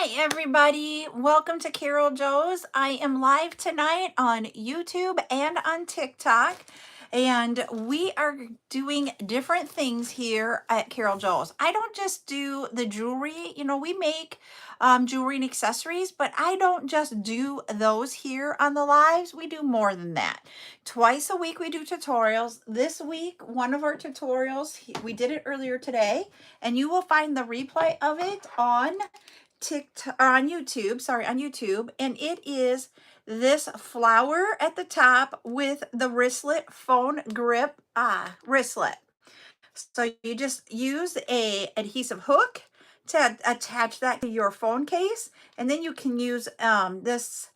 Hi, everybody. Welcome to CarolJo's. I am live tonight on YouTube and on TikTok, and we are doing different things here at CarolJo's. I don't just do the jewelry. We make jewelry and accessories, but I don't just do those here on the lives. We do more than that. Twice a week, we do tutorials. This week, one of our tutorials, we did it earlier today, and you will find the replay of it on TikTok or on YouTube, and it is this flower at the top with the wristlet phone grip wristlet. So you just use a adhesive hook to attach that to your phone case, and then you can use this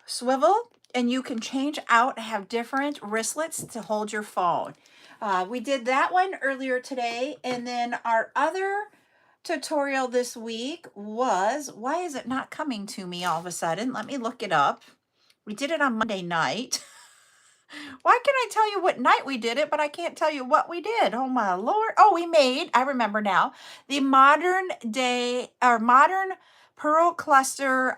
swivel, and you can change out and have different wristlets to hold your phone. We did that one earlier today, and then our other tutorial this week was, why is it not coming to me all of a sudden? Let me look it up. We did it on Monday night. Why can I tell you what night we did it, but I can't tell you what we did? Oh my Lord. Oh, we made, I remember now, the modern pearl cluster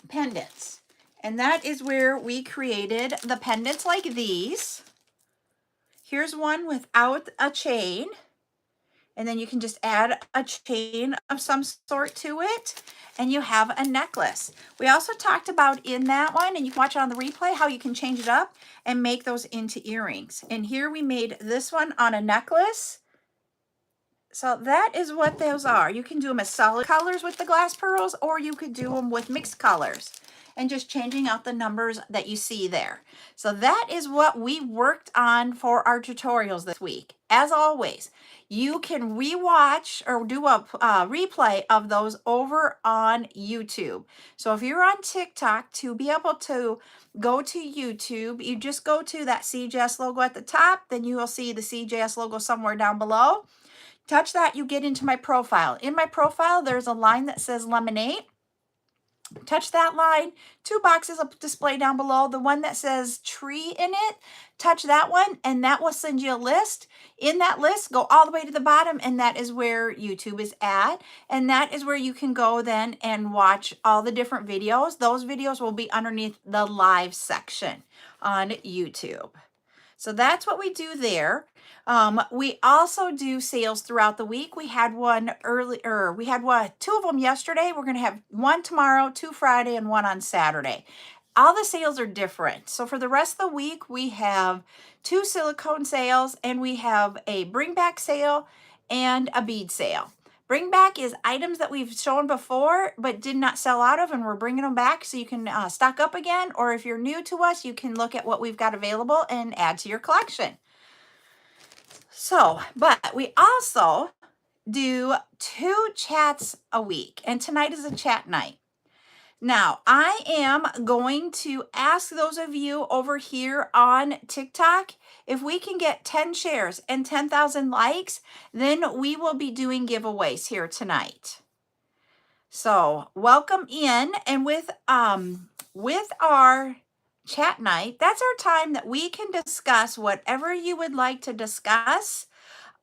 pendants. And that is where we created the pendants like these. Here's one without a chain. And then you can just add a chain of some sort to it, and you have a necklace. We also talked about in that one, and you can watch it on the replay, how you can change it up and make those into earrings. And here we made this one on a necklace. So that is what those are. You can do them as solid colors with the glass pearls, or you could do them with mixed colors and just changing out the numbers that you see there. So that is what we worked on for our tutorials this week. As always, you can rewatch or do a replay of those over on YouTube. So if you're on TikTok, to be able to go to YouTube, you just go to that CJS logo at the top, then you will see the CJS logo somewhere down below. Touch that, you get into my profile. In my profile, there's a line that says lemonade. Touch that line. Two boxes will display down below. The one that says tree in it, touch that one, and that will send you a list. In that list, go all the way to the bottom, and that is where YouTube is at. And that is where you can go then and watch all the different videos. Those videos will be underneath the live section on YouTube. So that's what we do there. We also do sales throughout the week. We had one earlier. We had two of them yesterday. We're going to have one tomorrow, two Friday, and one on Saturday. All the sales are different. So for the rest of the week, we have two silicone sales, and we have a bring back sale and a bead sale. Bring back is items that we've shown before but did not sell out of, and we're bringing them back so you can stock up again. Or if you're new to us, you can look at what we've got available and add to your collection. So, but we also do 2 chats a week, and tonight is a chat night. Now, I am going to ask those of you over here on TikTok, if we can get 10 shares and 10,000 likes, then we will be doing giveaways here tonight. So welcome in, and with our chat night, that's our time that we can discuss whatever you would like to discuss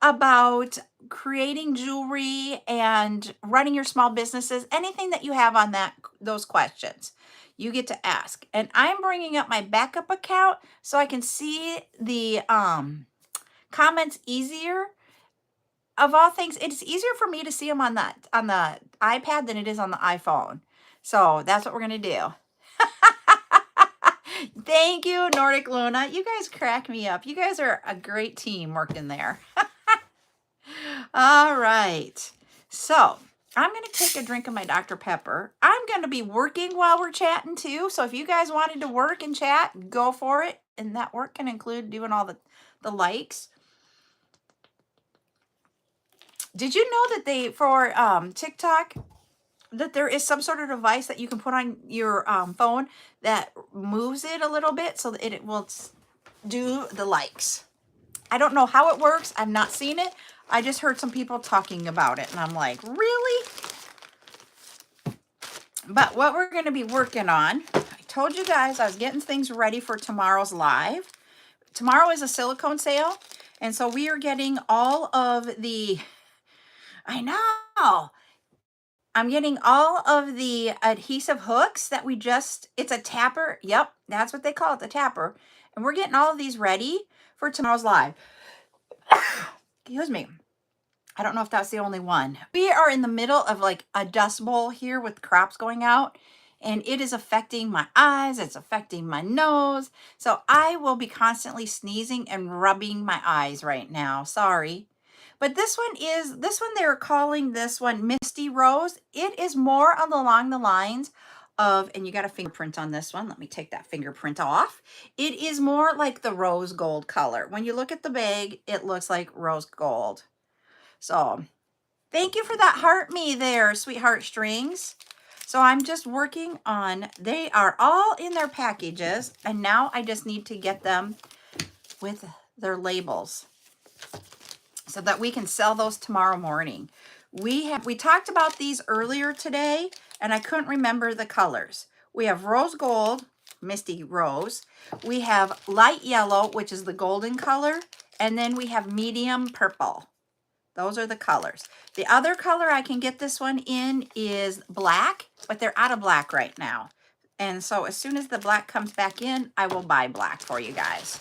about creating jewelry and running your small businesses. Anything that you have on those questions, you get to ask. And I'm bringing up my backup account so I can see the comments easier. Of all things, it's easier for me to see them on the iPad than it is on the iPhone. So that's what we're gonna do. Thank you, Nordic Luna. You guys crack me up. You guys are a great team working there. All right. So I'm going to take a drink of my Dr. Pepper. I'm going to be working while we're chatting too. So if you guys wanted to work and chat, go for it. And that work can include doing all the likes. Did you know that for TikTok, that there is some sort of device that you can put on your phone that moves it a little bit so that it will do the likes? I don't know how it works. I've not seen it. I just heard some people talking about it, and I'm like, really? But what we're going to be working on, I told you guys I was getting things ready for tomorrow's live. Tomorrow is a silicone sale, and so we are getting all of the, I know, I'm getting all of the adhesive hooks that it's a tapper. Yep, that's what they call it, the tapper. And we're getting all of these ready for tomorrow's live. Excuse me. I don't know if that's the only one. We are in the middle of like a dust bowl here with crops going out, and it is affecting my eyes. It's affecting my nose. So I will be constantly sneezing and rubbing my eyes right now. Sorry. But this one they're calling this one Misty Rose. It is more along the lines of, and you got a fingerprint on this one. Let me take that fingerprint off. It is more like the rose gold color. When you look at the bag, it looks like rose gold. So thank you for that heart me there, sweetheart strings. So I'm just working on, they are all in their packages, and now I just need to get them with their labels so that we can sell those tomorrow morning. We talked about these earlier today, and I couldn't remember the colors. We have rose gold, Misty Rose. We have light yellow, which is the golden color, and then we have medium purple. Those are the colors. The other color I can get this one in is black, but they're out of black right now. And so as soon as the black comes back in, I will buy black for you guys.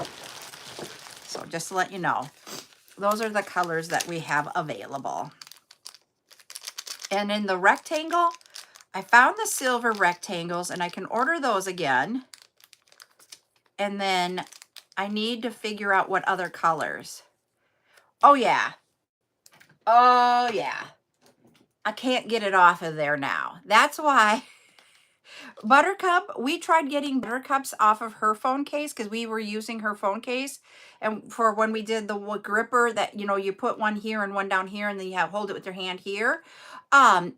So just to let you know, those are the colors that we have available. And in the rectangle, I found the silver rectangles, and I can order those again. And then I need to figure out what other colors. Oh yeah. Oh yeah. I can't get it off of there now. That's why Buttercup, we tried getting Buttercups off of her phone case because we were using her phone case. And for when we did the gripper that, you know, you put one here and one down here, and then you hold it with your hand here. We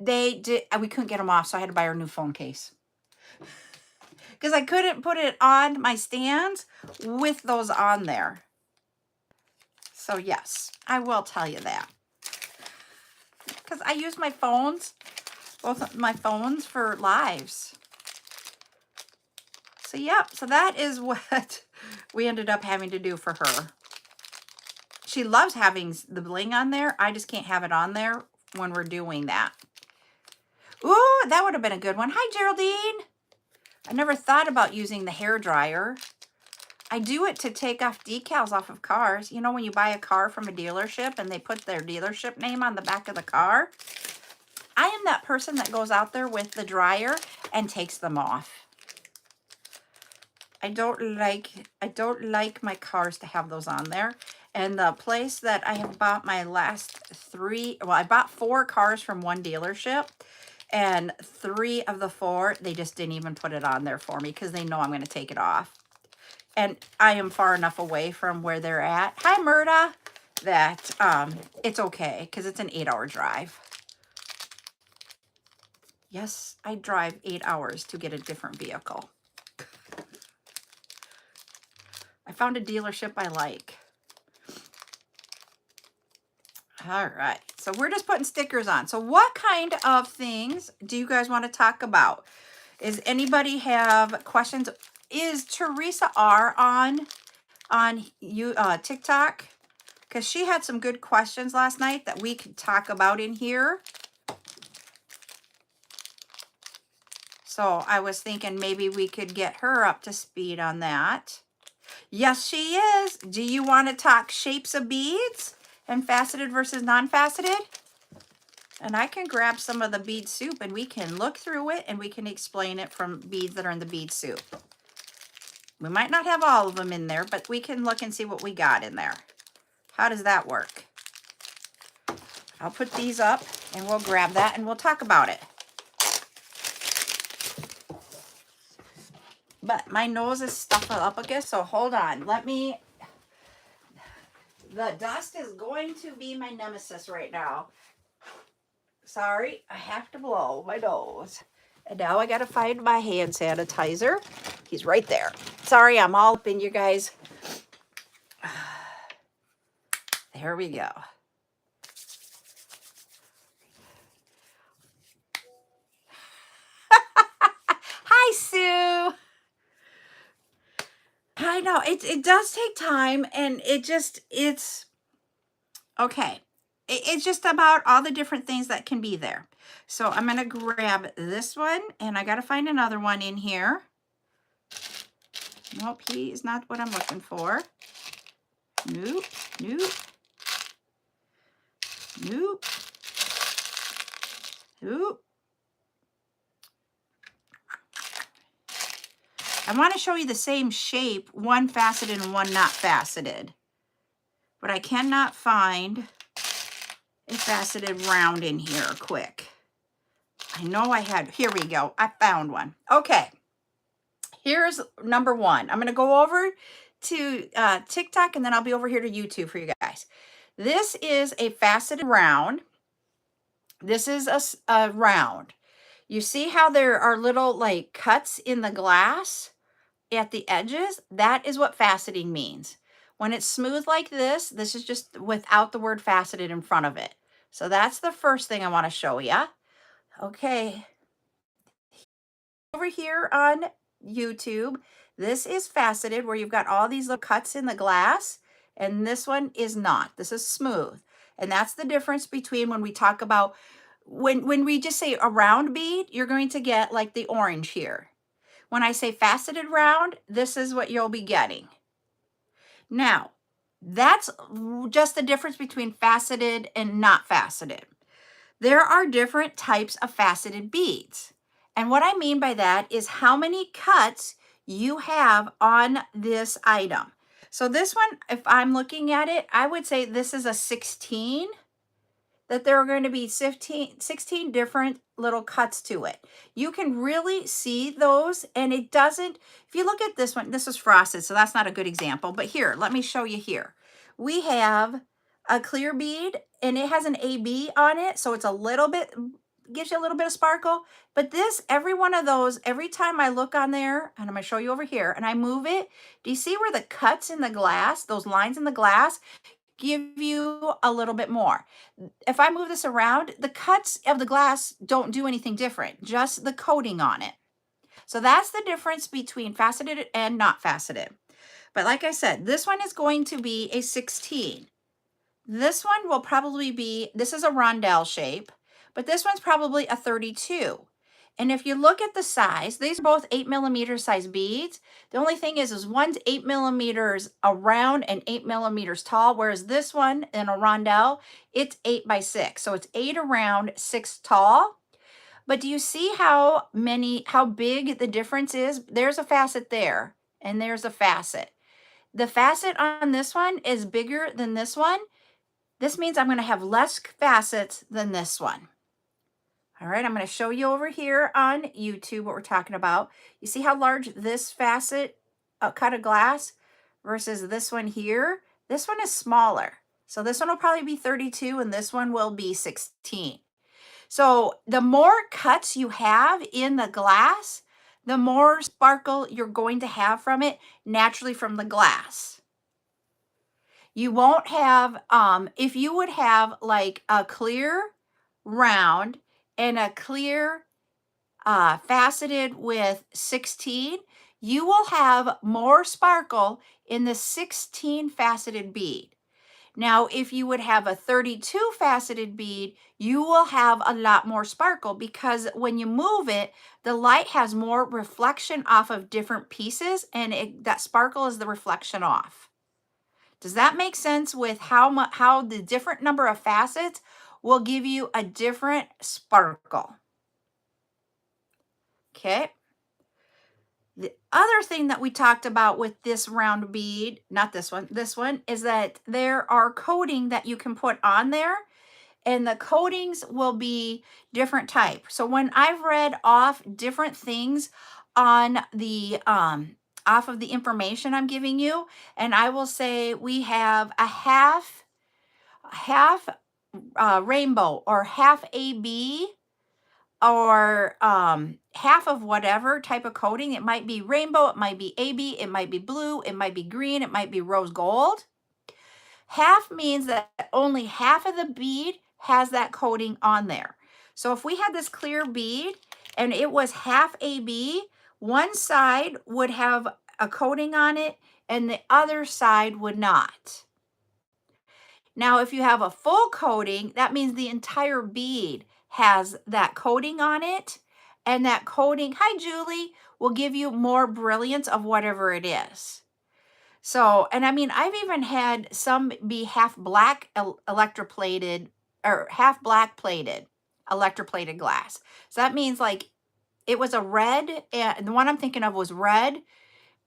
couldn't get them off, so I had to buy her a new phone case. Because I couldn't put it on my stands with those on there. So yes, I will tell you that. Because I use my phones, both of my phones, for lives. So yep, so that is what we ended up having to do for her. She loves having the bling on there. I just can't have it on there when we're doing that. Ooh, that would have been a good one. Hi, Geraldine. I never thought about using the hair dryer. I do it to take off decals off of cars. You know, when you buy a car from a dealership and they put their dealership name on the back of the car? I am that person that goes out there with the dryer and takes them off. I don't like my cars to have those on there. And the place that I have bought my last I bought 4 cars from one dealership, and 3 of the 4, they just didn't even put it on there for me because they know I'm going to take it off. And I am far enough away from where they're at. Hi, Murda. That it's okay because it's an 8-hour drive. Yes, I drive 8 hours to get a different vehicle. I found a dealership I like. All right, so we're just putting stickers on. So what kind of things do you guys want to talk about? Is anybody have questions? Is Teresa R on TikTok? Because she had some good questions last night that we could talk about in here. So I was thinking maybe we could get her up to speed on that. Yes, she is. Do you want to talk shapes of beads and faceted versus non-faceted? And I can grab some of the bead soup and we can look through it and we can explain it from beads that are in the bead soup. We might not have all of them in there, but we can look and see what we got in there. How does that work? I'll put these up and we'll grab that and we'll talk about it. But my nose is stuffed up again, so hold on. The dust is going to be my nemesis right now. Sorry, I have to blow my nose. And now I gotta find my hand sanitizer. He's right there. Sorry, I'm all up in you guys. There we go. Hi, Sue. I know, it does take time, and it's okay. It's just about all the different things that can be there. So I'm going to grab this one, and I got to find another one in here. Nope, he's not what I'm looking for. Nope, nope, nope, nope. I want to show you the same shape, one faceted and one not faceted. But I cannot find a faceted round in here quick. I know I had, here we go. I found one. Okay, here's number one. I'm going to go over to TikTok, and then I'll be over here to YouTube for you guys. This is a faceted round. This is a round. You see how there are little like cuts in the glass at the edges? That is what faceting means. When it's smooth like this is just without the word faceted in front of it. So that's the first thing I want to show you. Okay. Over here on YouTube, this is faceted, where you've got all these little cuts in the glass, and this one is not. This is smooth. And that's the difference between when we talk about, when we just say a round bead, you're going to get like the orange here. When I say faceted round, this is what you'll be getting. Now, that's just the difference between faceted and not faceted. There are different types of faceted beads. And what I mean by that is how many cuts you have on this item. So this one, if I'm looking at it, I would say this is a 16, that there are going to be 16 different little cuts to it. You can really see those, and it doesn't, if you look at this one, this is frosted, so that's not a good example, but here, let me show you here. We have a clear bead, and it has an AB on it, so it's a little bit, gives you a little bit of sparkle, but this, every one of those, every time I look on there, and I'm going to show you over here, and I move it, do you see where the cuts in the glass, those lines in the glass, give you a little bit more? If I move this around, the cuts of the glass don't do anything different, just the coating on it. So that's the difference between faceted and not faceted. But like I said, this one is going to be a 16. This one will probably be, this is a rondelle shape, but this one's probably a 32. And if you look at the size, these are both 8mm size beads. The only thing is one's 8mm around and 8mm tall, whereas this one in a rondelle, it's 8 by 6. So it's 8 around, 6 tall. But do you see how big the difference is? There's a facet there, and there's a facet. The facet on this one is bigger than this one. This means I'm going to have less facets than this one. All right, I'm going to show you over here on YouTube what we're talking about. You see how large this facet cut of glass versus this one here? This one is smaller. So this one will probably be 32 and this one will be 16. So the more cuts you have in the glass, the more sparkle you're going to have from it naturally from the glass. You won't have, if you would have like a clear round and a clear faceted with 16, you will have more sparkle in the 16 faceted bead. Now, if you would have a 32 faceted bead, you will have a lot more sparkle, because when you move it, the light has more reflection off of different pieces, and that sparkle is the reflection off. Does that make sense with how the different number of facets will give you a different sparkle? Okay. The other thing that we talked about with this round bead, not this one, is that there are coating that you can put on there, and the coatings will be different type. So when I've read off different things on the off of the information I'm giving you, and I will say we have a half rainbow or half AB or half of whatever type of coating. It might be rainbow, it might be AB, it might be blue, it might be green, it might be rose gold. Half means that only half of the bead has that coating on there. So if we had this clear bead and it was half AB, one side would have a coating on it and the other side would not. Now, if you have a full coating, that means the entire bead has that coating on it, and that coating, hi Julie, will give you more brilliance of whatever it is. So, and I mean, I've even had some be half black electroplated or half black plated electroplated glass. So that means like it was a red, and the one I'm thinking of was red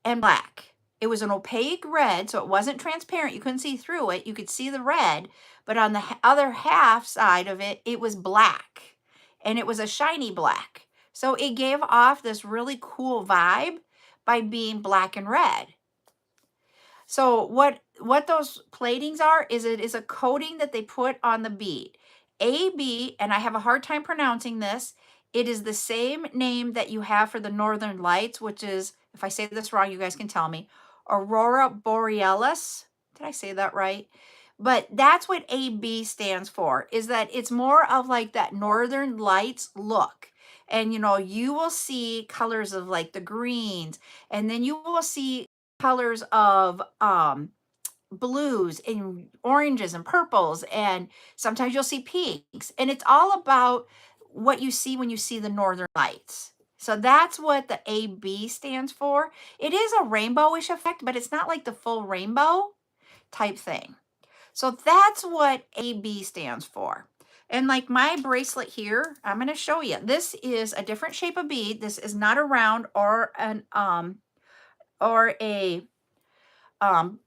and black. It was an opaque red, so it wasn't transparent. You couldn't see through it. You could see the red, but on the other half side of it, it was black, and it was a shiny black. So it gave off this really cool vibe by being black and red. So what those platings are is it is a coating that they put on the bead. AB, and I have a hard time pronouncing this, it is the same name that you have for the Northern Lights, which is, if I say this wrong, you guys can tell me, Aurora Borealis. Did I say that right? But that's what AB stands for, is that it's more of like that Northern Lights look. And, you know, you will see colors of like the greens, and then you will see colors of blues and oranges and purples, and sometimes you'll see pinks, and it's all about what you see when you see the Northern Lights. So that's what the AB stands for. It is a rainbowish effect, but it's not like the full rainbow type thing. So that's what AB stands for. And like my bracelet here, I'm going to show you. This is a different shape of bead. This is not a round or an or a rondelle.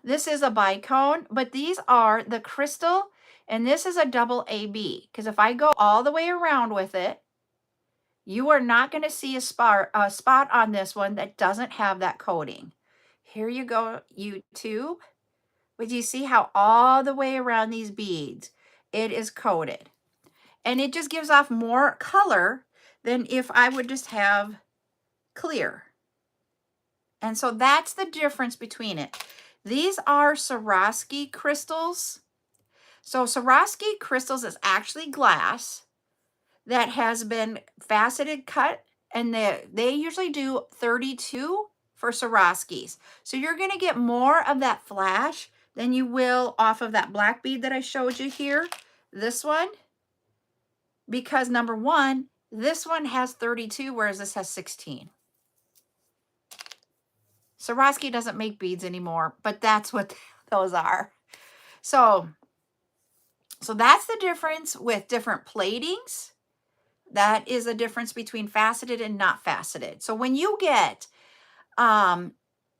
This is a bicone, but these are the crystal, and this is a double AB. Because if I go all the way around with it, you are not going to see a spot on this one that doesn't have that coating. Here you go, YouTube. But you see how all the way around these beads, it is coated. And it just gives off more color than if I would just have clear. And so that's the difference between it. These are Swarovski crystals. So Swarovski crystals is actually glass that has been faceted cut, and they usually do 32 for Swarovskis. So you're going to get more of that flash than you will off of that black bead that I showed you here. This one, because number one, this one has 32, whereas this has 16. Swarovski doesn't make beads anymore, but that's what those are. So that's the difference with different platings. That is a difference between faceted and not faceted. So when you get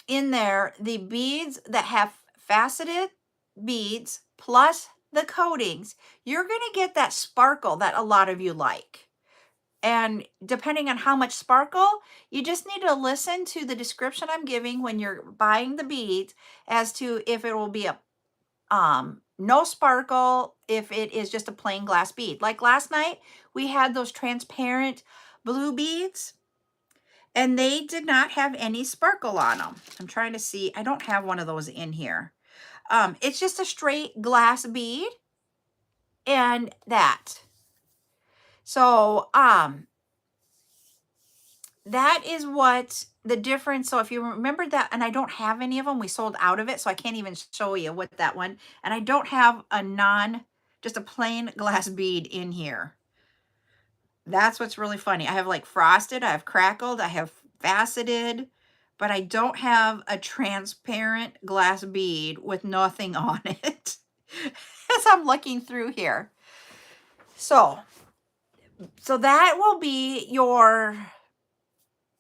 in there the beads that have faceted beads plus the coatings, you're going to get that sparkle that a lot of you like. And depending on how much sparkle, you just need to listen to the description I'm giving when you're buying the beads as to if it will be a no sparkle, if it is just a plain glass bead. Like last night, we had those transparent blue beads, and they did not have any sparkle on them. I'm trying to see. I don't have one of those in here. It's just a straight glass bead and that. So, that is what the difference. So if you remember that, and I don't have any of them, we sold out of it, so I can't even show you what that one. And I don't have just a plain glass bead in here. That's what's really funny. I have like frosted, I have crackled, I have faceted, but I don't have a transparent glass bead with nothing on it as I'm looking through here. So that will be your,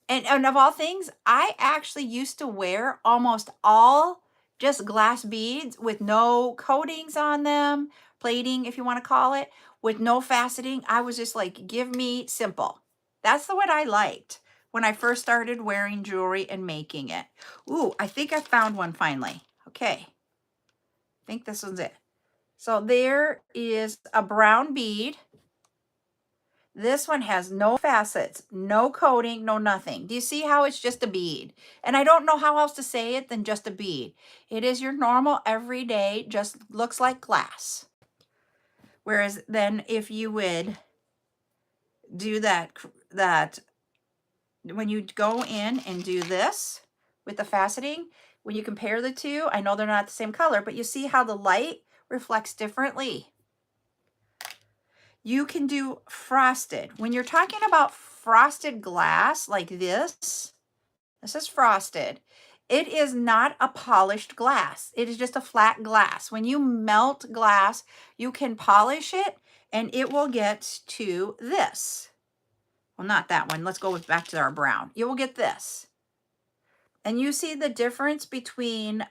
and of all things, I actually used to wear almost all just glass beads with no coatings on them, plating if you want to call it, with no faceting. I was just like, give me simple. That's the what I liked when I first started wearing jewelry and making it. Ooh, I think I found one finally. Okay. I think this one's it. So there is a brown bead. This one has no facets, no coating, no nothing. Do you see how it's just a bead? And I don't know how else to say it than just a bead. It is your normal everyday, just looks like glass. Whereas then if you would do that when you go in and do this with the faceting, when you compare the two, I know they're not the same color, but you see how the light reflects differently. You can do frosted. When you're talking about frosted glass like this is frosted. It is not a polished glass. It is just a flat glass. When you melt glass, you can polish it and it will get to this. Well, not that one. Let's go back to our brown. You will get this. And you see the difference between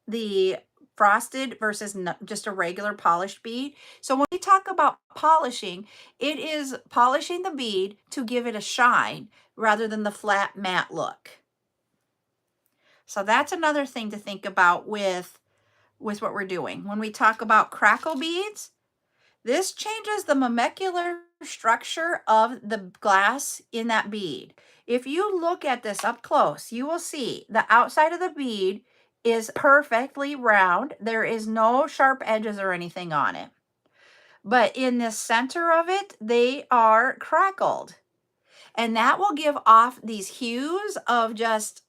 the frosted versus just a regular polished bead. So when we talk about polishing, it is polishing the bead to give it a shine rather than the flat matte look. So that's another thing to think about with what we're doing. When we talk about crackle beads, this changes the molecular structure of the glass in that bead. If you look at this up close, you will see the outside of the bead is perfectly round. There is no sharp edges or anything on it. But in the center of it, they are crackled. And that will give off these hues of just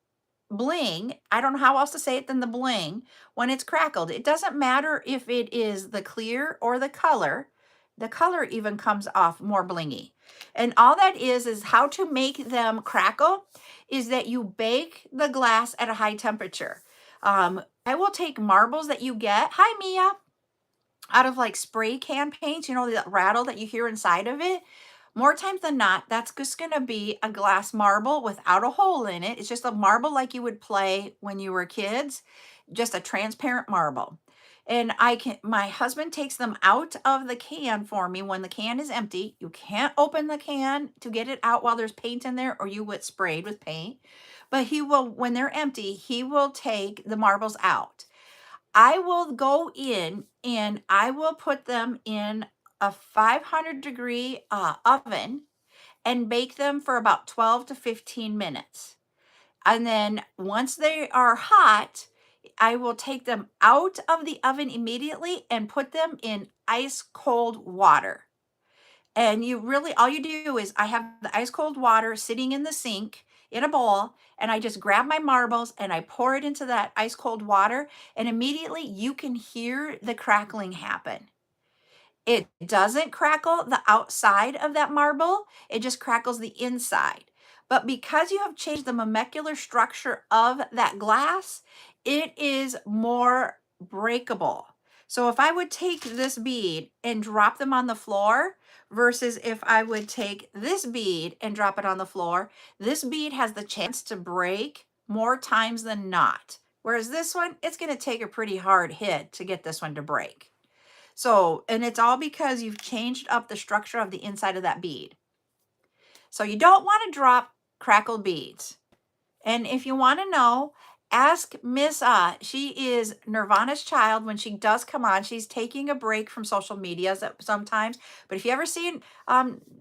bling. I don't know how else to say it than the bling when it's crackled. It doesn't matter if it is the clear or the color. The color even comes off more blingy. And all that is how to make them crackle is that you bake the glass at a high temperature. I will take marbles that you get. Hi, Mia. Out of like spray can paint, you know, the rattle that you hear inside of it. More times than not, that's just going to be a glass marble without a hole in it. It's just a marble like you would play when you were kids, just a transparent marble. And my husband takes them out of the can for me when the can is empty. You can't open the can to get it out while there's paint in there or you get sprayed with paint. But he will, when they're empty, he will take the marbles out. I will go in and I will put them in a 500-degree oven and bake them for about 12 to 15 minutes. And then once they are hot, I will take them out of the oven immediately and put them in ice cold water. And you really, all you do is I have the ice cold water sitting in the sink in a bowl, and I just grab my marbles and I pour it into that ice cold water, and immediately you can hear the crackling happen. It doesn't crackle the outside of that marble, it just crackles the inside. But because you have changed the molecular structure of that glass, it is more breakable. So if I would take this bead and drop them on the floor versus if I would take this bead and drop it on the floor, this bead has the chance to break more times than not. Whereas this one, it's going to take a pretty hard hit to get this one to break. So, and it's all because you've changed up the structure of the inside of that bead. So you don't want to drop crackled beads. And if you want to know, ask Miss, she is Nirvana's child. When she does come on, she's taking a break from social media sometimes. But if you ever seen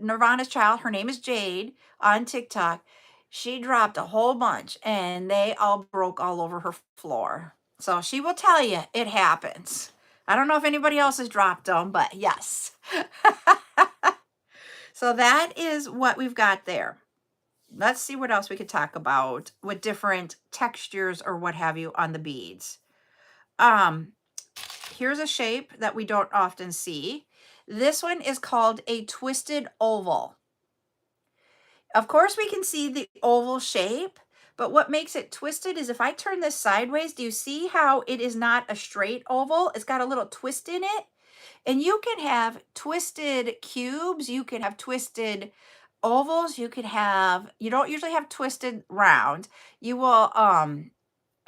Nirvana's child, her name is Jade on TikTok. She dropped a whole bunch and they all broke all over her floor. So she will tell you it happens. I don't know if anybody else has dropped them, but yes. So that is what we've got there. Let's see what else we could talk about with different textures or what have you on the beads. Here's a shape that we don't often see. This one is called a twisted oval. Of course, we can see the oval shape, but what makes it twisted is if I turn this sideways, do you see how it is not a straight oval? It's got a little twist in it. And you can have twisted cubes, you can have twisted ovals, you don't usually have twisted round. You will, I'm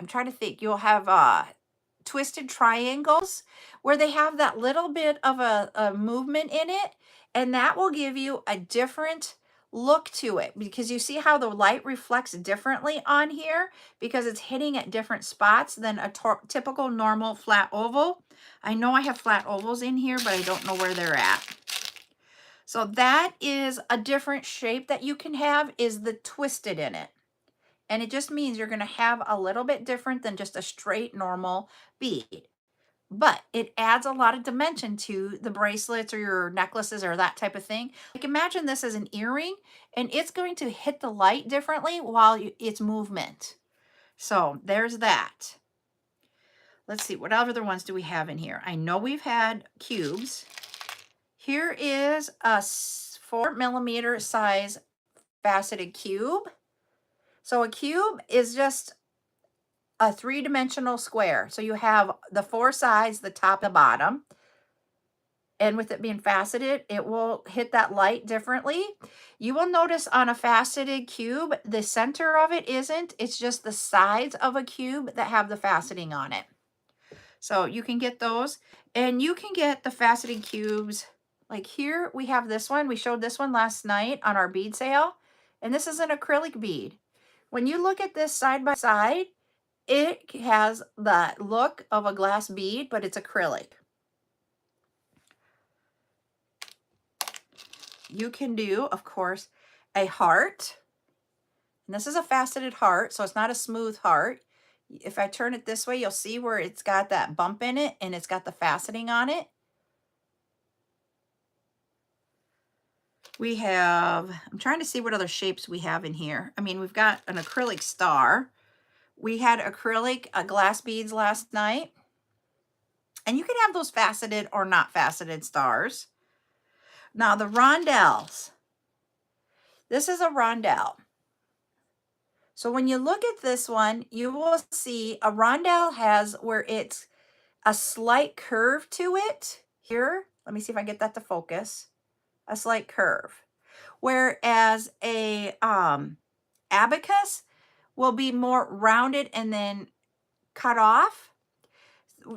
trying to think, you'll have twisted triangles where they have that little bit of a movement in it, and that will give you a different look to it because you see how the light reflects differently on here because it's hitting at different spots than a typical normal flat oval. I know I have flat ovals in here, but I don't know where they're at. So that is a different shape that you can have, is the twisted in it. And it just means you're going to have a little bit different than just a straight normal bead. But it adds a lot of dimension to the bracelets or your necklaces or that type of thing. Like imagine this as an earring and it's going to hit the light differently while it's movement. So there's that. Let's see, what other ones do we have in here? I know we've had cubes. Here is a 4mm size faceted cube. So a cube is just a 3-dimensional square. So you have the 4 sides, the top and the bottom. And with it being faceted, it will hit that light differently. You will notice on a faceted cube, the center of it isn't. It's just the sides of a cube that have the faceting on it. So you can get those. And you can get the faceted cubes. Like here, we have this one. We showed this one last night on our bead sale. And this is an acrylic bead. When you look at this side by side, it has the look of a glass bead, but it's acrylic. You can do, of course, a heart. And this is a faceted heart, so it's not a smooth heart. If I turn it this way, you'll see where it's got that bump in it and it's got the faceting on it. We have, I'm trying to see what other shapes we have in here. I mean, we've got an acrylic star. We had acrylic glass beads last night. And you can have those faceted or not faceted stars. Now the rondelles. This is a rondelle. So when you look at this one, you will see a rondelle has where it's a slight curve to it. Here, let me see if I get that to focus. A slight curve. Whereas a abacus will be more rounded and then cut off.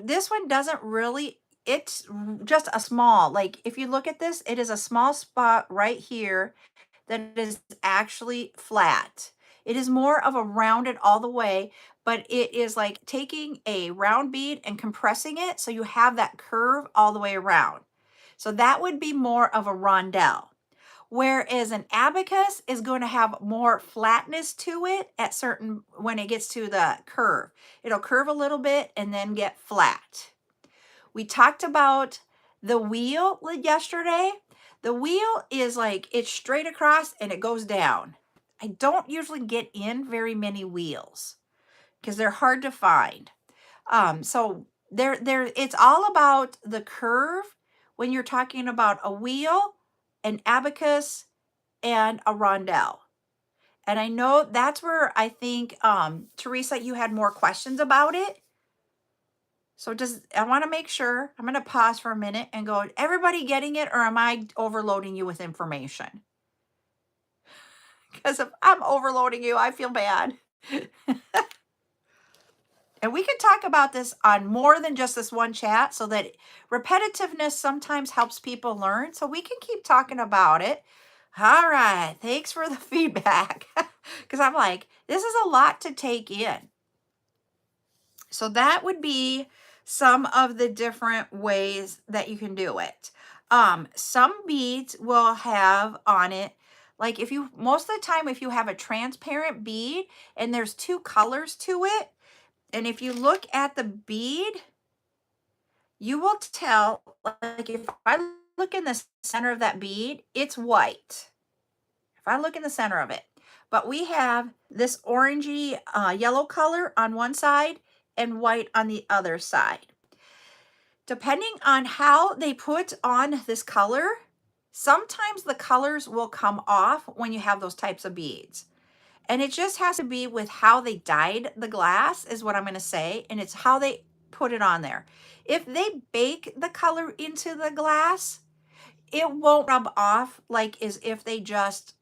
This one doesn't really, it's just a small, like if you look at this, it is a small spot right here that is actually flat. It is more of a rounded all the way, but it is like taking a round bead and compressing it so you have that curve all the way around. So that would be more of a rondelle. Whereas an abacus is going to have more flatness to it at certain, when it gets to the curve. It'll curve a little bit and then get flat. We talked about the wheel yesterday. The wheel is like, it's straight across and it goes down. I don't usually get in very many wheels because they're hard to find. So it's all about the curve when you're talking about a wheel, an abacus, and a rondelle. And I know that's where I think, Teresa, you had more questions about it. So I want to make sure, I'm going to pause for a minute and go, everybody getting it, or am I overloading you with information? Because if I'm overloading you, I feel bad. And we can talk about this on more than just this one chat, so that repetitiveness sometimes helps people learn. So we can keep talking about it. All right. Thanks for the feedback. Because I'm like, this is a lot to take in. So that would be some of the different ways that you can do it. Some beads will have on it, like most of the time, if you have a transparent bead and there's 2 colors to it, and if you look at the bead, you will tell, like if I look in the center of that bead, it's white. If I look in the center of it, but we have this orangey yellow color on one side and white on the other side. Depending on how they put on this color, sometimes the colors will come off when you have those types of beads. And it just has to be with how they dyed the glass, is what I'm going to say. And it's how they put it on there. If they bake the color into the glass, it won't rub off like as if they just,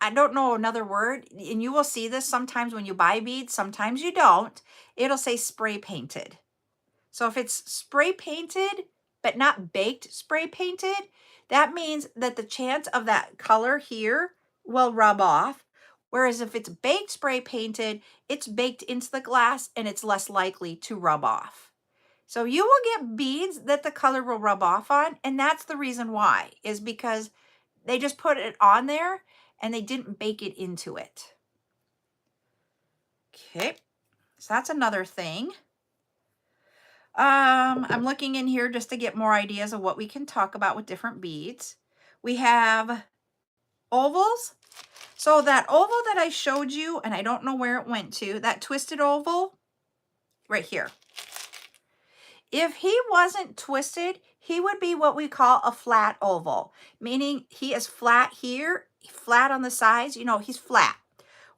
I don't know another word. And you will see this sometimes when you buy beads, sometimes you don't. It'll say spray painted. So if it's spray painted, but not baked spray painted, that means that the chance of that color here will rub off. Whereas if it's baked spray painted, it's baked into the glass and it's less likely to rub off. So you will get beads that the color will rub off on. And that's the reason why, is because they just put it on there and they didn't bake it into it. Okay, so that's another thing. I'm looking in here just to get more ideas of what we can talk about with different beads. We have ovals. So that oval that I showed you, and I don't know where it went to, that twisted oval right here. If he wasn't twisted, he would be what we call a flat oval, meaning he is flat here, flat on the sides, you know, he's flat.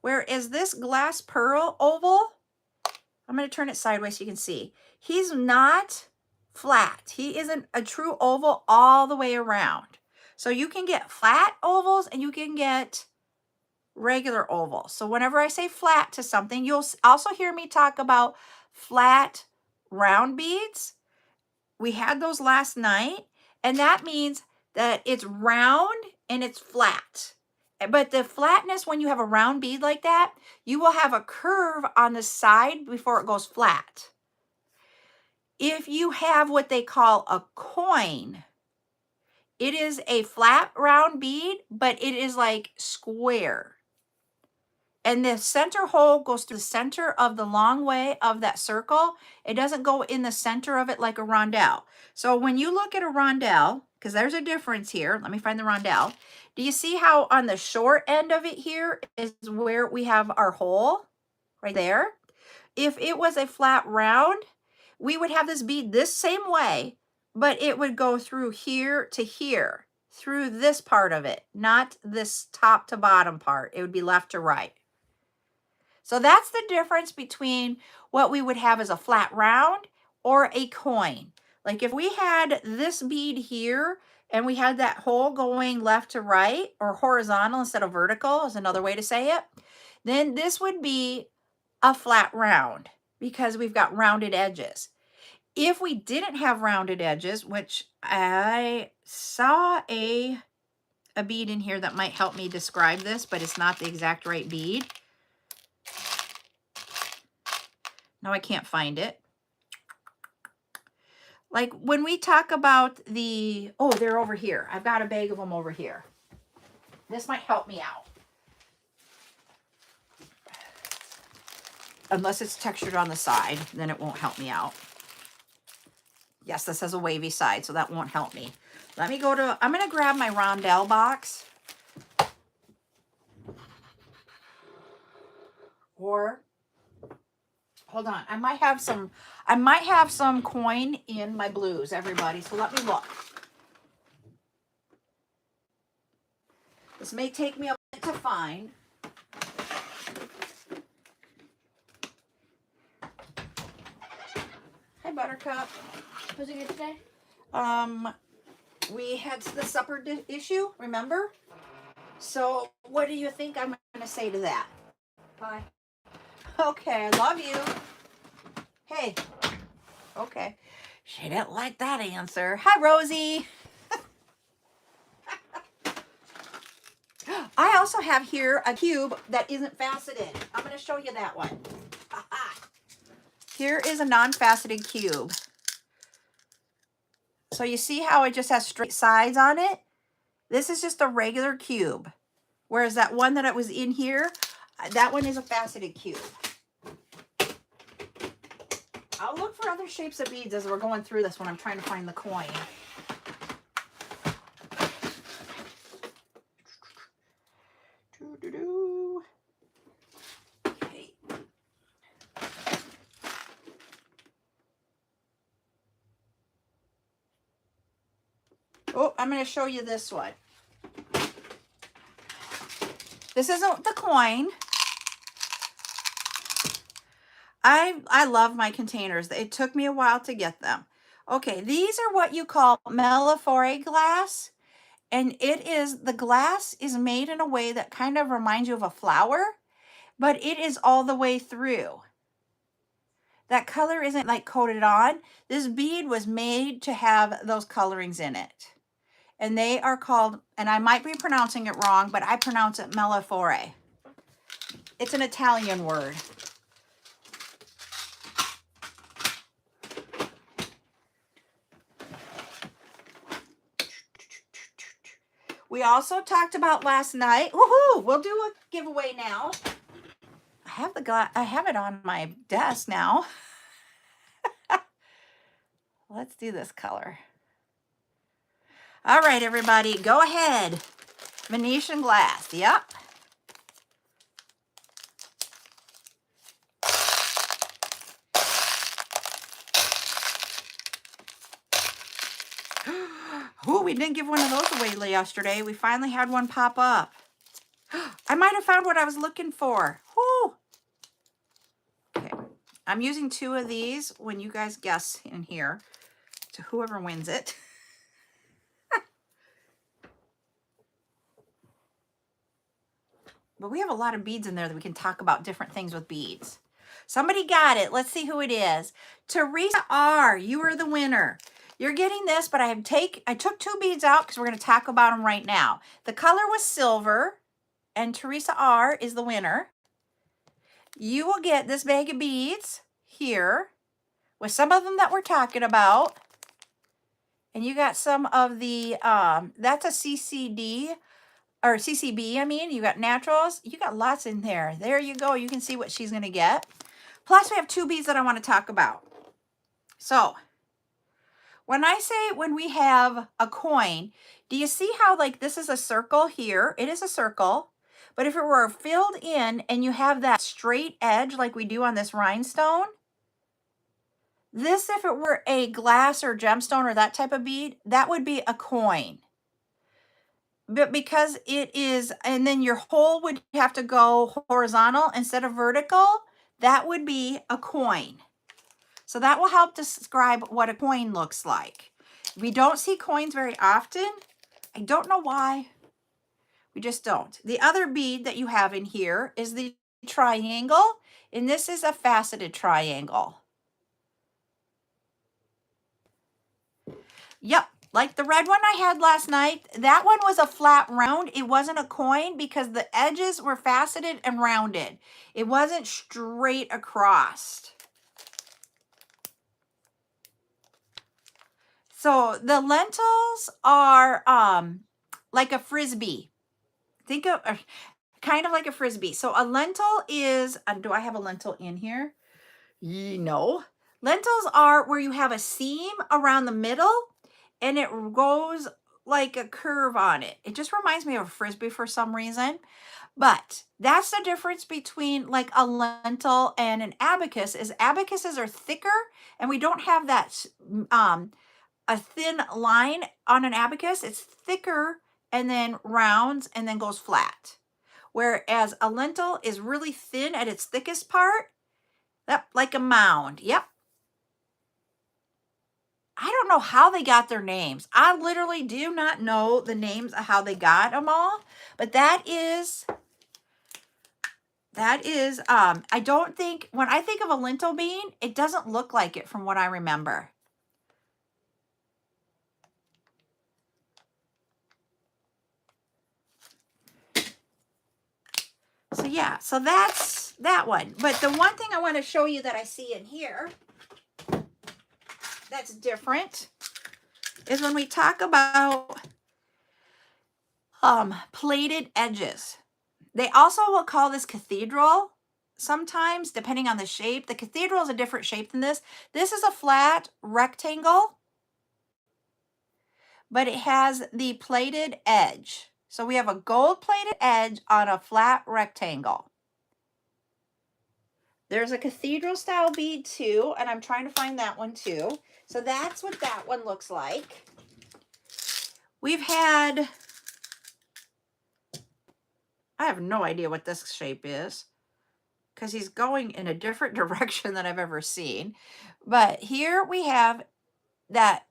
Whereas this glass pearl oval, I'm going to turn it sideways so you can see, he's not flat. He isn't a true oval all the way around. So you can get flat ovals and you can get regular oval. So whenever I say flat to something, you'll also hear me talk about flat round beads. We had those last night, and that means that it's round and it's flat. But the flatness, when you have a round bead like that, you will have a curve on the side before it goes flat. If you have what they call a coin, it is a flat round bead, but it is like square. And the center hole goes through the center of the long way of that circle. It doesn't go in the center of it like a rondelle. So when you look at a rondelle, because there's a difference here. Let me find the rondelle. Do you see how on the short end of it here is where we have our hole? Right there. If it was a flat round, we would have this bead this same way, but it would go through here to here, through this part of it, not this top to bottom part. It would be left to right. So that's the difference between what we would have as a flat round or a coin. Like if we had this bead here and we had that hole going left to right, or horizontal instead of vertical is another way to say it, then this would be a flat round because we've got rounded edges. If we didn't have rounded edges, which I saw a bead in here that might help me describe this, but it's not the exact right bead. No, I can't find it. Like when we talk about the, oh, they're over here. I've got a bag of them over here. This might help me out. Unless it's textured on the side, then it won't help me out. Yes, this has a wavy side, so that won't help me. Let me go to, I'm going to grab my rondelle box. Or hold on, I might have some coin in my blues, everybody. So let me look. This may take me a minute to find. Hi, Buttercup. Was it good today? We had the supper issue, remember? So what do you think I'm going to say to that? Bye. Okay, I love you. Hey. Okay. She didn't like that answer. Hi, Rosie. I also have here a cube that isn't faceted. I'm going to show you that one. Aha. Here is a non-faceted cube. So you see how it just has straight sides on it? This is just a regular cube. Whereas that one that was in here, that one is a faceted cube. I'll look for other shapes of beads as we're going through this when I'm trying to find the coin. Okay. Oh, I'm going to show you this one. This isn't the coin. I love my containers. It took me a while to get them. Okay, these are what you call Mellifore glass. And it is, the glass is made in a way that kind of reminds you of a flower, but it is all the way through. That color isn't like coated on. This bead was made to have those colorings in it. And they are called, and I might be pronouncing it wrong, but I pronounce it Mellifore. It's an Italian word. We also talked about last night. Woohoo! We'll do a giveaway now. I have it on my desk now. Let's do this color. All right, everybody, go ahead. Venetian glass. Yep. Oh, we didn't give one of those away yesterday. We finally had one pop up. I might have found what I was looking for. Whoo. Okay. I'm using 2 of these when you guys guess in here to whoever wins it. But we have a lot of beads in there that we can talk about different things with beads. Somebody got it. Let's see who it is. Teresa R., you are the winner. You're getting this, but I took 2 beads out because we're going to talk about them right now. The color was silver, and Teresa R. is the winner. You will get this bag of beads here with some of them that we're talking about. And you got some of the, that's a CCD, or CCB, I mean. You got naturals. You got lots in there. There you go. You can see what she's going to get. Plus, we have 2 beads that I want to talk about. So, when I say when we have a coin, do you see how, like, this is a circle here? It is a circle. But if it were filled in and you have that straight edge like we do on this rhinestone, this, if it were a glass or gemstone or that type of bead, that would be a coin. But because it is, and then your hole would have to go horizontal instead of vertical, that would be a coin. So that will help describe what a coin looks like. We don't see coins very often. I don't know why. We just don't. The other bead that you have in here is the triangle, and this is a faceted triangle. Yep, like the red one I had last night, that one was a flat round. It wasn't a coin because the edges were faceted and rounded. It wasn't straight across. So the lentils are like a frisbee. Think of kind of like a frisbee. So a lentil is, do I have a lentil in here? No. Lentils are where you have a seam around the middle and it goes like a curve on it. It just reminds me of a frisbee for some reason. But that's the difference between like a lentil and an abacus, is abacuses are thicker and we don't have that a thin line on an abacus. It's thicker and then rounds and then goes flat. Whereas a lentil is really thin at its thickest part. Yep, like a mound. Yep. I don't know how they got their names. I literally do not know the names of how they got them all. But that is, I don't think, when I think of a lentil bean, it doesn't look like it from what I remember. So yeah, so that's that one. But the one thing I want to show you that I see in here that's different is when we talk about plated edges. They also will call this cathedral sometimes, depending on the shape. The cathedral is a different shape than this. This is a flat rectangle, but it has the plated edge. So we have a gold plated edge on a flat rectangle. There's a cathedral style bead too, and I'm trying to find that one too. So that's what that one looks like. We've had, I have no idea what this shape is because he's going in a different direction than I've ever seen. But here we have that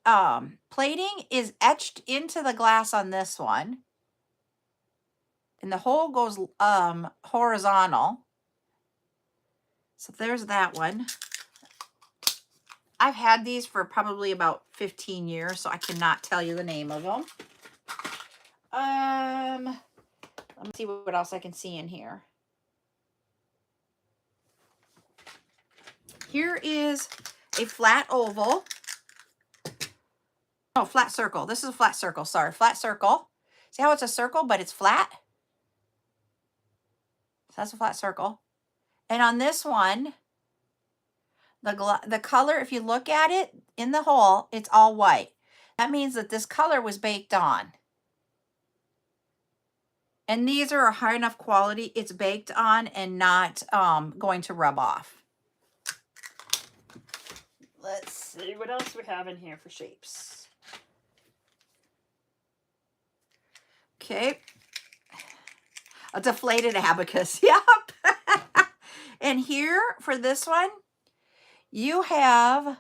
plating is etched into the glass on this one. And the hole goes horizontal. So there's that one. I've had these for probably about 15 years, so I cannot tell you the name of them. Let me see what else I can see in here. Here is a flat oval. Oh, flat circle. This is a flat circle. Sorry, flat circle. See how it's a circle, but it's flat? So that's a flat circle. And on this one, the color, if you look at it in the hole, it's all white. That means that this color was baked on. And these are a high enough quality, it's baked on and not going to rub off. Let's see what else we have in here for shapes. Okay. A deflated abacus. Yep. And here for this one, you have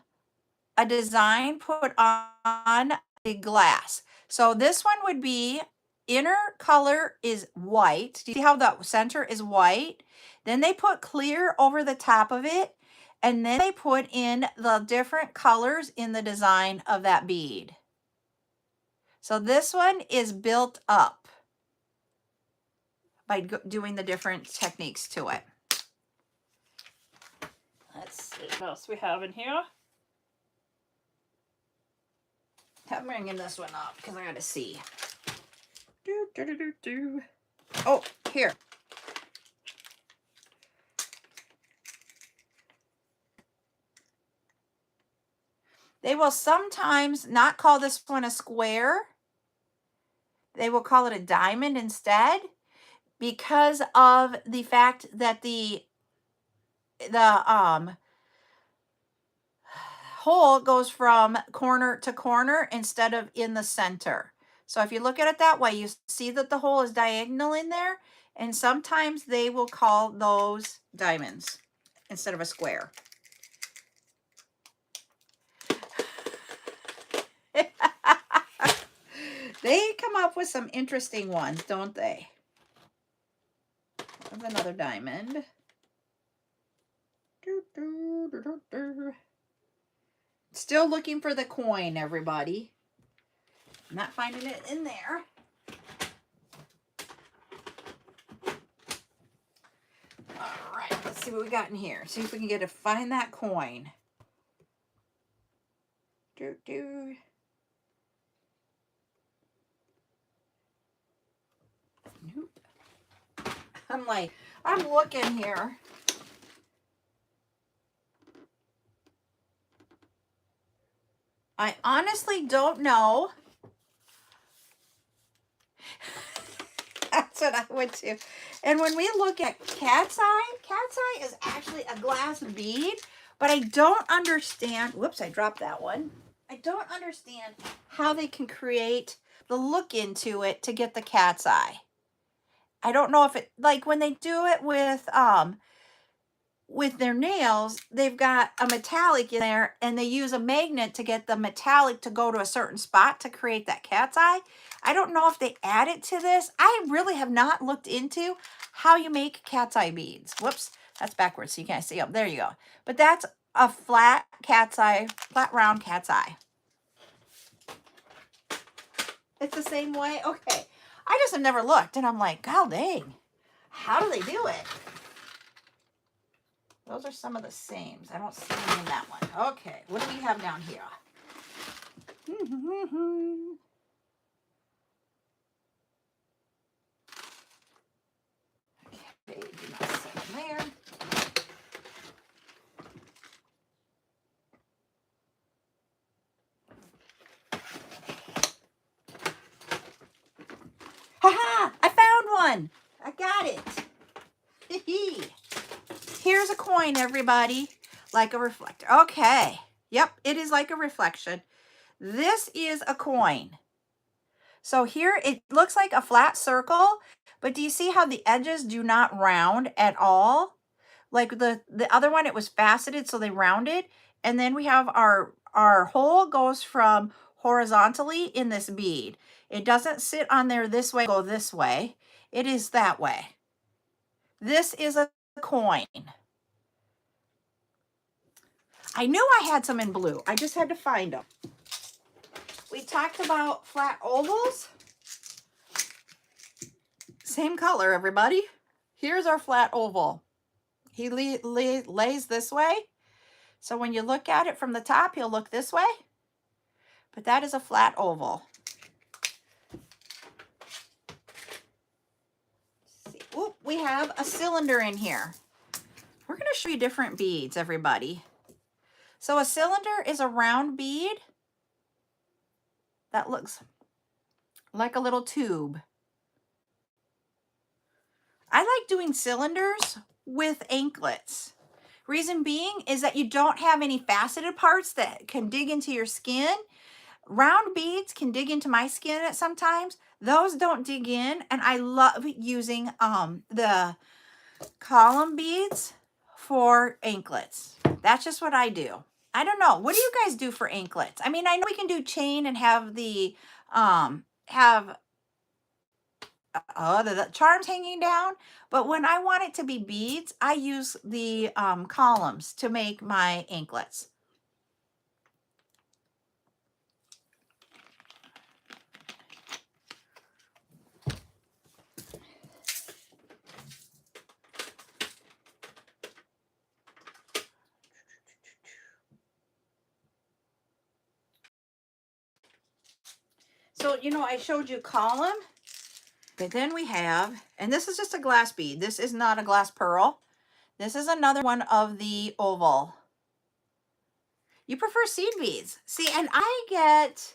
a design put on the glass. So this one would be inner color is white. Do you see how the center is white? Then they put clear over the top of it. And then they put in the different colors in the design of that bead. So this one is built up by doing the different techniques to it. Let's see what else we have in here. I'm bringing this one up because I got to see. Oh, here. They will sometimes not call this one a square. They will call it a diamond instead because of the fact that the hole goes from corner to corner instead of in the center. So if you look at it that way, you see that the hole is diagonal in there, and sometimes they will call those diamonds instead of a square. They come up with some interesting ones, don't they? There's another diamond. Still looking for the coin, everybody. Not finding it in there. All right, let's see what we got in here. See if we can get to find that coin. Nope. I'm looking here. I honestly don't know. That's what I would do. And when we look at cat's eye is actually a glass bead, but I don't understand. Whoops, I dropped that one. I don't understand how they can create the look into it to get the cat's eye. I don't know if it, like when they do it with their nails, they've got a metallic in there and they use a magnet to get the metallic to go to a certain spot to create that cat's eye. I don't know if they add it to this. I really have not looked into how you make cat's eye beads. Whoops, that's backwards so you can't see them. There you go. But that's a flat cat's eye, flat round cat's eye. It's the same way? Okay. I just have never looked and I'm like, God dang, how do they do it? Those are some of the sames. I don't see them in that one. Okay, what do we have down here? Okay, do not set them there. Ha-ha! I found one! I got it! Here's a coin, everybody. Like a reflector. Okay. Yep, it is like a reflection. This is a coin. So here it looks like a flat circle, but do you see how the edges do not round at all? Like the other one, it was faceted, so they rounded. And then we have our hole goes from horizontally in this bead. It doesn't sit on there this way, go this way. It is that way. This is a coin. I knew I had some in blue. I just had to find them. We talked about flat ovals. Same color, everybody. Here's our flat oval. He lays this way. So when you look at it from the top, he'll look this way. But that is a flat oval. See. Oop, we have a cylinder in here. We're going to show you different beads, everybody. So a cylinder is a round bead that looks like a little tube. I like doing cylinders with anklets. Reason being is that you don't have any faceted parts that can dig into your skin. Round beads can dig into my skin at sometimes. Those don't dig in, and I love using the column beads for anklets. That's just what I do. I don't know. What do you guys do for anklets? I mean, I know we can do chain and have the the charms hanging down, but when I want it to be beads, I use the columns to make my anklets. So, you know, I showed you column, but then we have, and this is just a glass bead. This is not a glass pearl. This is another one of the oval. You prefer seed beads. See, and I get,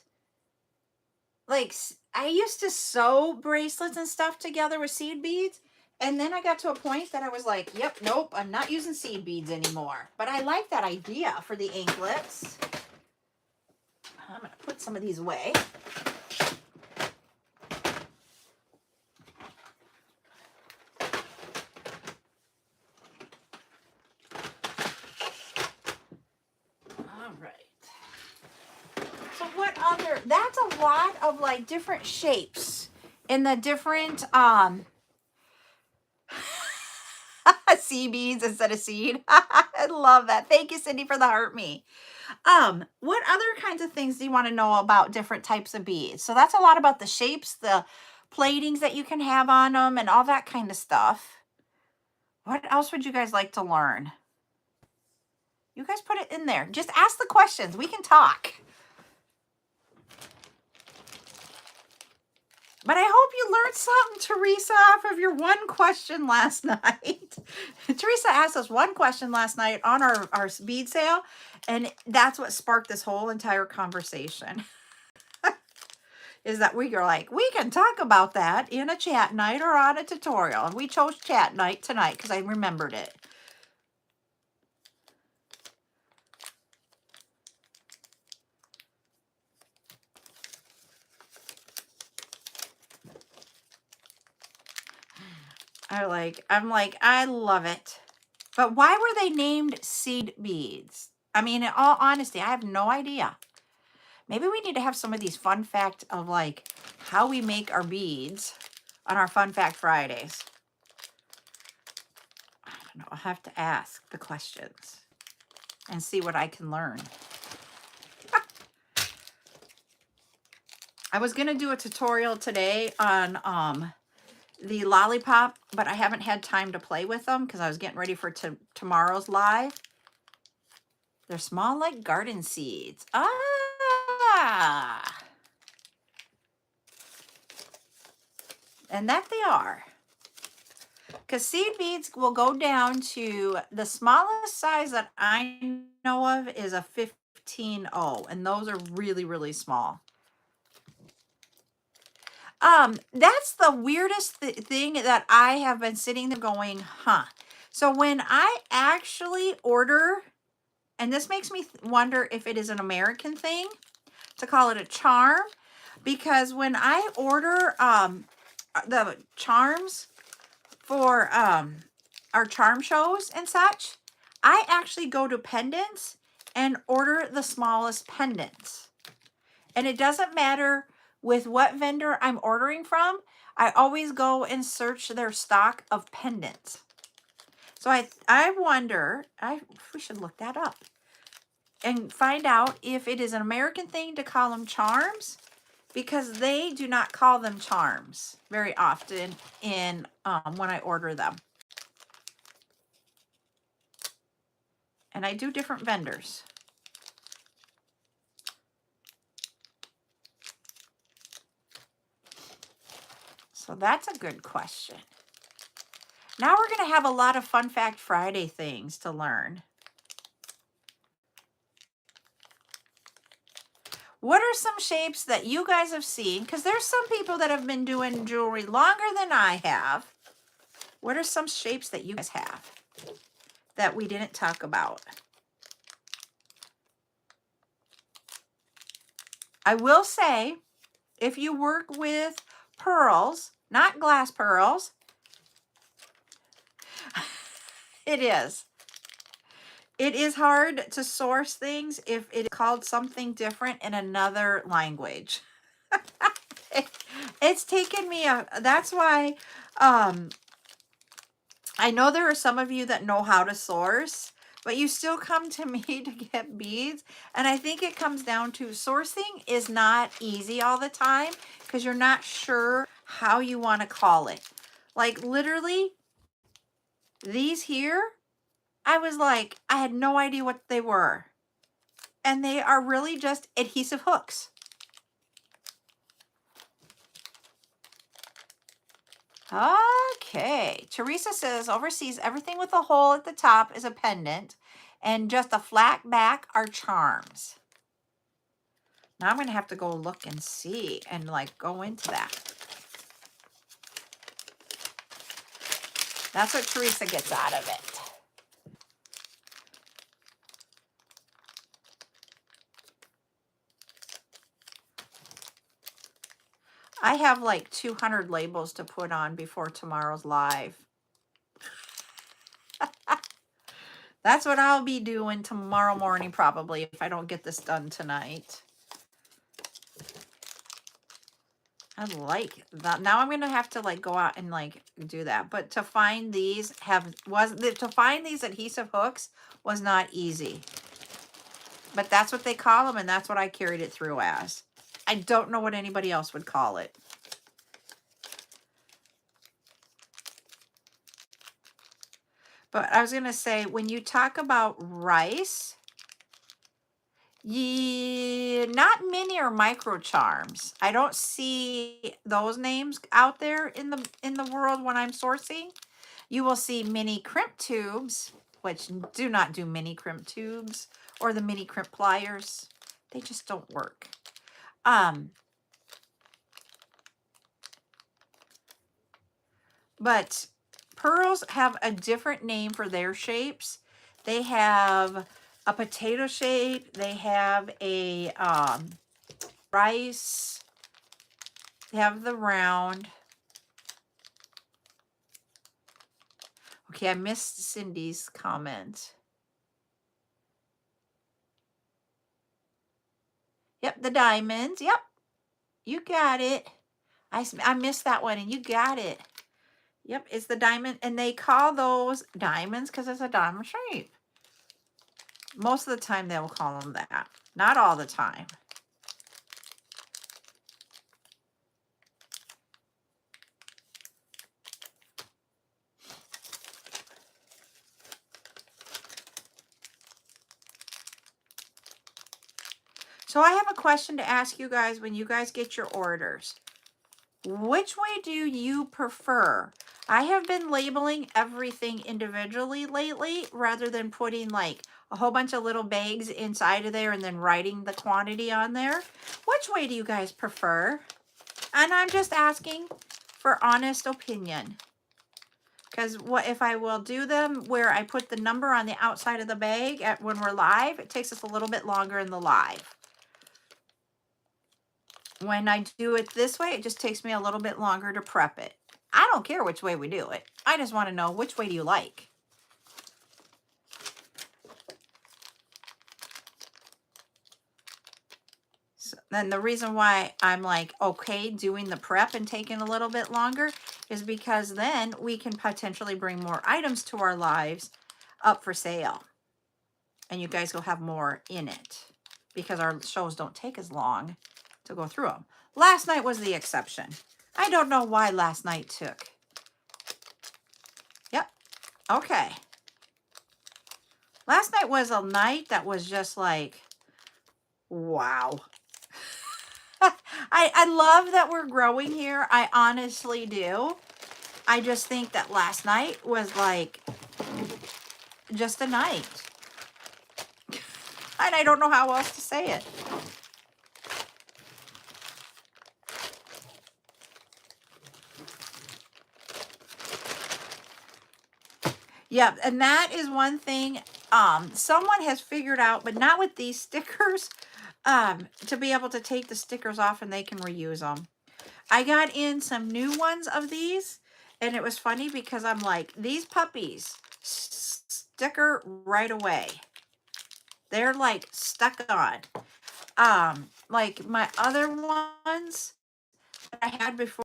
like, I used to sew bracelets and stuff together with seed beads. And then I got to a point that I was like, yep, nope, I'm not using seed beads anymore. But I like that idea for the anklets. I'm going to put some of these away. All right. So what other, that's a lot of like different shapes in the different sea beads instead of seed. I love that. Thank you, Cindy, for the heart me. What other kinds of things do you want to know about different types of beads? So that's a lot about the shapes, the platings that you can have on them, and all that kind of stuff. What else would you guys like to learn? You guys put it in there. Just ask the questions. We can talk. But I hope you learned something, Teresa, off of your one question last night. Teresa asked us one question last night on our bead sale, and that's what sparked this whole entire conversation. Is that we are like, we can talk about that in a chat night or on a tutorial. And we chose chat night tonight because I remembered it. I'm like, I love it. But why were they named seed beads? I mean, in all honesty, I have no idea. Maybe we need to have some of these fun fact of like how we make our beads on our Fun Fact Fridays. I don't know. I'll have to ask the questions and see what I can learn. I was going to do a tutorial today on the lollipop, but I haven't had time to play with them because I was getting ready for tomorrow's live. They're small like garden seeds. Ah! And that they are. Because seed beads will go down to the smallest size that I know of is a 15-0. And those are really, really small. That's the weirdest thing that I have been sitting there going, huh. So when I actually order, and this makes me wonder if it is an American thing to call it a charm, because when I order the charms for our charm shows and such, I actually go to pendants and order the smallest pendants. And it doesn't matter with what vendor I'm ordering from, I always go and search their stock of pendants. So I wonder, we should look that up and find out if it is an American thing to call them charms, because they do not call them charms very often in when I order them. And I do different vendors. So that's a good question. Now we're going to have a lot of Fun Fact Friday things to learn. What are some shapes that you guys have seen? Because there's some people that have been doing jewelry longer than I have. What are some shapes that you guys have that we didn't talk about? I will say, if you work with pearls, not glass pearls, it is. It is hard to source things if it is called something different in another language. It's taken me that's why I know there are some of you that know how to source, but you still come to me to get beads. And I think it comes down to sourcing is not easy all the time because you're not sure how you want to call it. Like literally these here, I was like, I had no idea what they were. And they are really just adhesive hooks. Okay, Teresa says overseas everything with a hole at the top is a pendant and just a flat back are charms. Now I'm going to have to go look and see and like go into that. That's what Teresa gets out of it. I have like 200 labels to put on before tomorrow's live. That's what I'll be doing tomorrow morning probably if I don't get this done tonight. I like that. Now I'm going to have to like go out and like do that. But to find these to find these adhesive hooks was not easy. But that's what they call them and that's what I carried it through as. I don't know what anybody else would call it. But I was going to say, when you talk about rice, not mini or micro charms. I don't see those names out there in the world when I'm sourcing. You will see mini crimp tubes, which do not do mini crimp tubes, or the mini crimp pliers. They just don't work. But pearls have a different name for their shapes. They have a potato shape. They have a rice. They have the round. Okay, I missed Cindy's comment. Yep, the diamonds. Yep, you got it. I missed that one, and you got it. Yep, it's the diamond, and they call those diamonds because it's a diamond shape. Most of the time, they will call them that. Not all the time. So I have a question to ask you guys when you guys get your orders. Which way do you prefer? I have been labeling everything individually lately rather than putting like a whole bunch of little bags inside of there and then writing the quantity on there. Which way do you guys prefer? And I'm just asking for honest opinion. Because what if I will do them where I put the number on the outside of the bag when we're live, it takes us a little bit longer in the live. When I do it this way, it just takes me a little bit longer to prep it. I don't care which way we do it. I just want to know which way do you like. So then the reason why I'm like, okay, doing the prep and taking a little bit longer is because then we can potentially bring more items to our lives up for sale. And you guys will have more in it because our shows don't take as long to go through them. Last night was the exception. I don't know why last night took. Yep. Okay. Last night was a night that was just like, wow. I love that we're growing here. I honestly do. I just think that last night was like just a night. And I don't know how else to say it. Yeah, and that is one thing someone has figured out, but not with these stickers. to be able to take the stickers off and they can reuse them. I got in some new ones of these, and it was funny because I'm like, these puppies sticker right away. They're like stuck on. Like my other ones that I had before,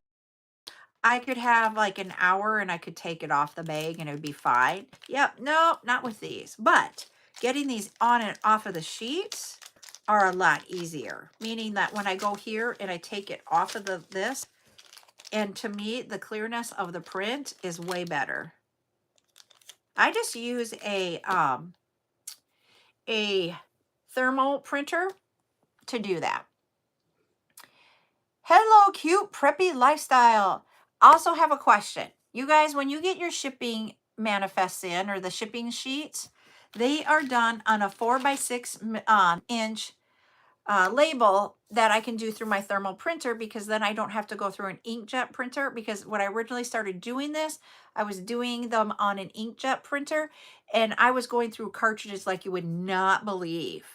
I could have like an hour and I could take it off the bag and it would be fine. Yep, no, not with these. But getting these on and off of the sheets are a lot easier. Meaning that when I go here and I take it off of this, and to me, the clearness of the print is way better. I just use a thermal printer to do that. Hello, cute preppy lifestyle. Also have a question. You guys, when you get your shipping manifests in, or the shipping sheets, they are done on a 4x6 inch label that I can do through my thermal printer, because then I don't have to go through an inkjet printer. Because when I originally started doing this, I was doing them on an inkjet printer, and I was going through cartridges like you would not believe.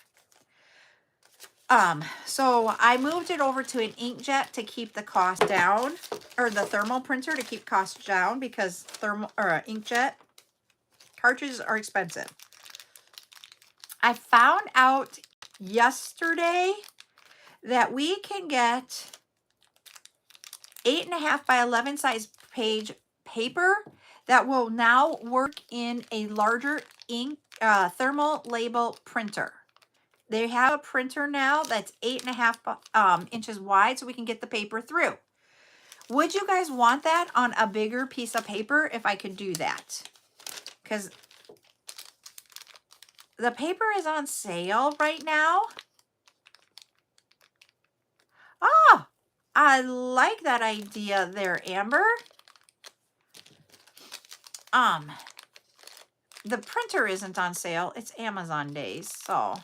So I moved it over to an inkjet to keep the cost down, or the thermal printer to keep costs down, because thermal or inkjet cartridges are expensive. I found out yesterday that we can get 8.5 by 11 size page paper that will now work in a larger ink thermal label printer. They have a printer now that's 8.5 inches wide, so we can get the paper through. Would you guys want that on a bigger piece of paper if I could do that? Because the paper is on sale right now. Oh, I like that idea there, Amber. The printer isn't on sale. It's Amazon days, so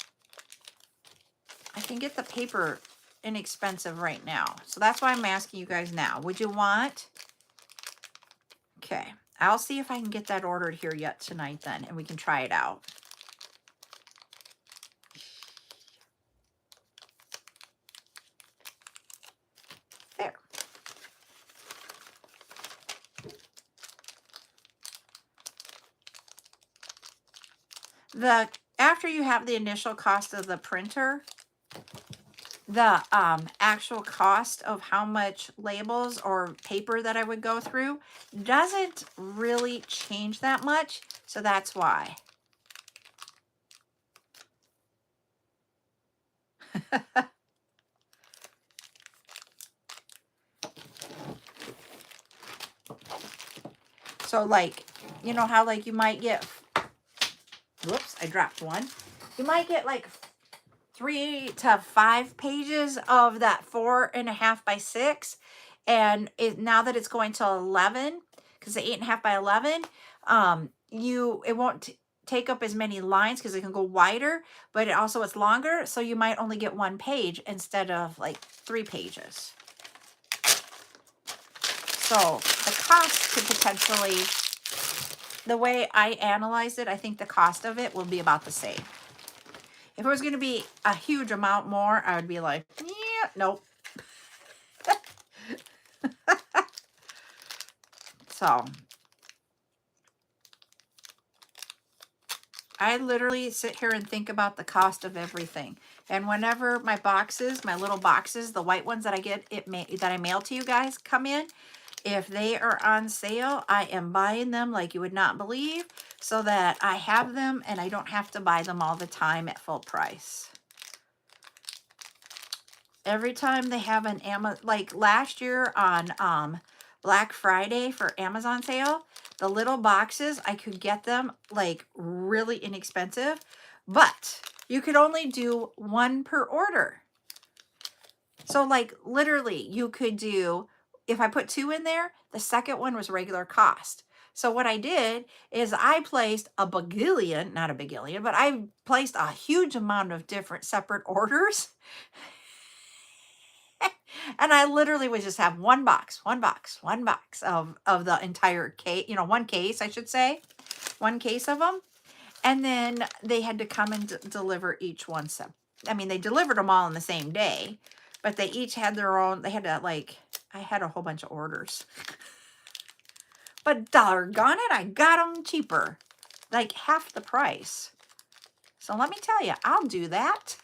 I can get the paper inexpensive right now. So that's why I'm asking you guys now. Would you want? Okay, I'll see if I can get that ordered here yet tonight then, and we can try it out. There. After you have the initial cost of the printer, the actual cost of how much labels or paper that I would go through doesn't really change that much. So that's why. So like, you know how like you might get, whoops, I dropped one. You might get like 3 to 5 pages of that 4.5 by 6, and now that it's going to 11, because the 8.5 by 11, it won't take up as many lines because it can go wider, but it also is longer, so you might only get 1 page instead of like 3 pages. So the cost could potentially, the way I analyzed it, I think the cost of it will be about the same. If it was going to be a huge amount more, I would be like, yeah, nope. So I literally sit here and think about the cost of everything. And whenever my boxes, my little boxes, the white ones that I get, that I mail to you guys come in, if they are on sale, I am buying them like you would not believe, so that I have them and I don't have to buy them all the time at full price. Every time they have an Amazon, like last year on Black Friday for Amazon sale, the little boxes, I could get them like really inexpensive, but you could only do 1 per order. So like literally you could do, if I put 2 in there, the second one was regular cost. So what I did is I placed a bagillion, not a bagillion, but I placed a huge amount of different separate orders. And I literally would just have one box of the entire case, 1 case, I should say, 1 case of them. And then they had to come and deliver each one I mean, they delivered them all in the same day, but they each had their own, they had to like, I had a whole bunch of orders. But doggone it, I got them cheaper, like half the price. So let me tell you, I'll do that.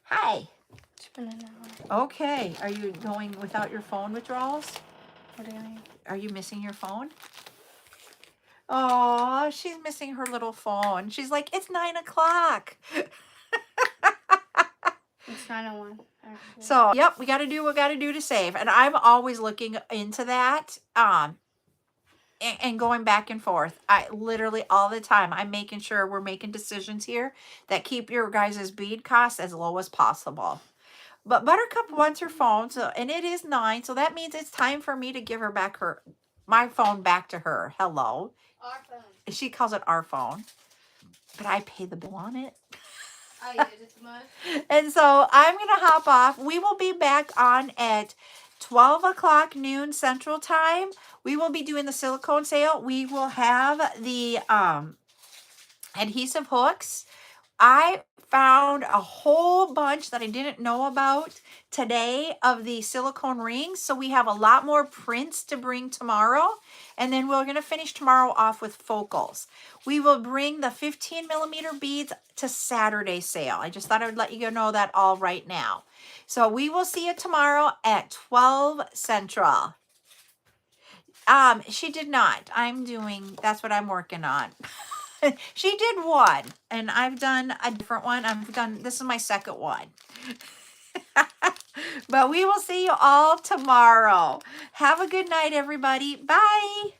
Hi. It's been an hour. Okay, are you going without your phone withdrawals? What do you mean? Are you missing your phone? Oh, she's missing her little phone. She's like, it's 9 o'clock. It's 9:01, actually. So, yep, we got to do what we got to do to save. And I'm always looking into that and going back and forth. I literally all the time, I'm making sure we're making decisions here that keep your guys' bead costs as low as possible. But Buttercup wants her phone, so and it is 9, so that means it's time for me to give her back my phone back to her. Hello. Our phone. She calls it our phone, but I pay the bill on it. I use it too much. And so I'm going to hop off. We will be back on at 12 o'clock noon Central Time. We will be doing the silicone sale. We will have the adhesive hooks. I found a whole bunch that I didn't know about today of the silicone rings. So we have a lot more prints to bring tomorrow. And then we're going to finish tomorrow off with focals. We will bring the 15 millimeter beads to Saturday sale. I just thought I would let you know that all right now. So we will see you tomorrow at 12 Central. She did not. That's what I'm working on. She did one, and I've done a different one. This is my second one. But we will see you all tomorrow. Have a good night, everybody. Bye.